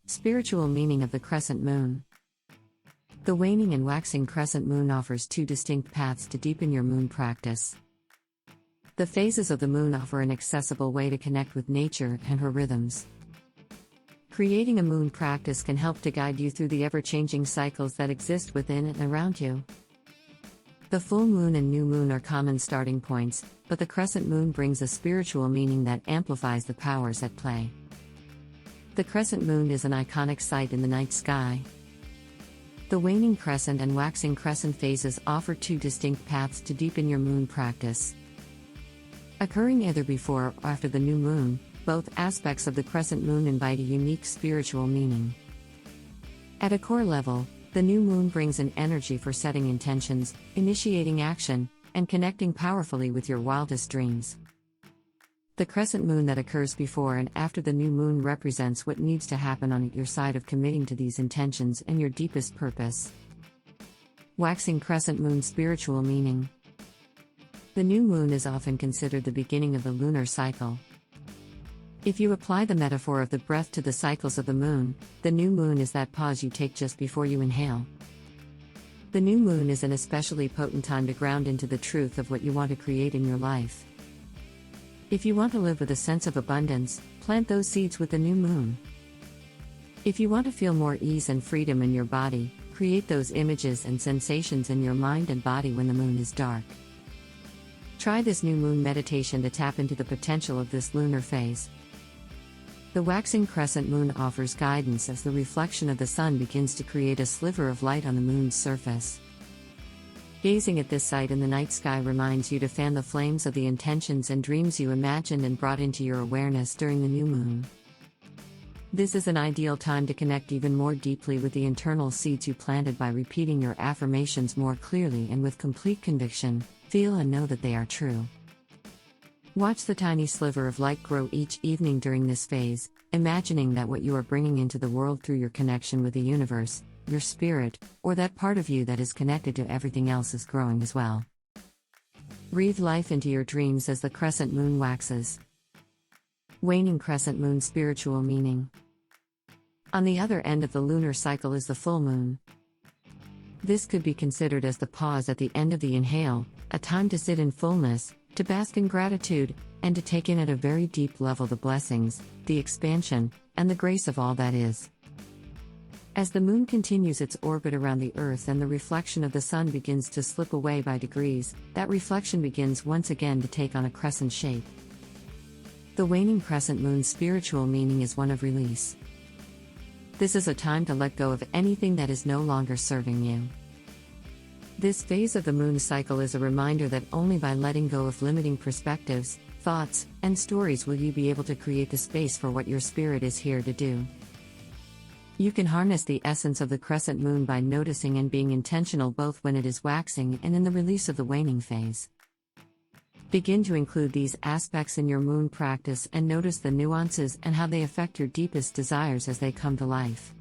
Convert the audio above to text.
Spiritual meaning of the crescent moon. The waning and waxing crescent moon offers two distinct paths to deepen your moon practice. The phases of the moon offer an accessible way to connect with nature and her rhythms. Creating a moon practice can help to guide you through the ever-changing cycles that exist within and around you. The full moon and new moon are common starting points, but the crescent moon brings a spiritual meaning that amplifies the powers at play. The crescent moon is an iconic sight in the night sky. The waning crescent and waxing crescent phases offer two distinct paths to deepen your moon practice. Occurring either before or after the new moon, both aspects of the crescent moon invite a unique spiritual meaning. At a core level, the new moon brings an energy for setting intentions, initiating action, and connecting powerfully with your wildest dreams. The crescent moon that occurs before and after the new moon represents what needs to happen on your side of committing to these intentions and your deepest purpose. Waxing crescent moon spiritual meaning. The new moon is often considered the beginning of the lunar cycle. If you apply the metaphor of the breath to the cycles of the moon, the new moon is that pause you take just before you inhale. The new moon is an especially potent time to ground into the truth of what you want to create in your life. If you want to live with a sense of abundance, plant those seeds with the new moon. If you want to feel more ease and freedom in your body, create those images and sensations in your mind and body when the moon is dark. Try this new moon meditation to tap into the potential of this lunar phase. The waxing crescent moon offers guidance as the reflection of the sun begins to create a sliver of light on the moon's surface. Gazing at this sight in the night sky reminds you to fan the flames of the intentions and dreams you imagined and brought into your awareness during the new moon. This is an ideal time to connect even more deeply with the internal seeds you planted by repeating your affirmations more clearly and with complete conviction. Feel and know that they are true. Watch the tiny sliver of light grow each evening during this phase, imagining that what you are bringing into the world through your connection with the universe, your spirit, or that part of you that is connected to everything else is growing as well. Breathe life into your dreams as the crescent moon waxes. Waning crescent moon spiritual meaning. On the other end of the lunar cycle is the full moon. This could be considered as the pause at the end of the inhale, a time to sit in fullness, to bask in gratitude, and to take in at a very deep level the blessings, the expansion, and the grace of all that is. As the moon continues its orbit around the Earth and the reflection of the sun begins to slip away by degrees, that reflection begins once again to take on a crescent shape. The waning crescent moon's spiritual meaning is one of release. This is a time to let go of anything that is no longer serving you. This phase of the moon cycle is a reminder that only by letting go of limiting perspectives, thoughts, and stories will you be able to create the space for what your spirit is here to do. You can harness the essence of the crescent moon by noticing and being intentional both when it is waxing and in the release of the waning phase. Begin to include these aspects in your moon practice and notice the nuances and how they affect your deepest desires as they come to life.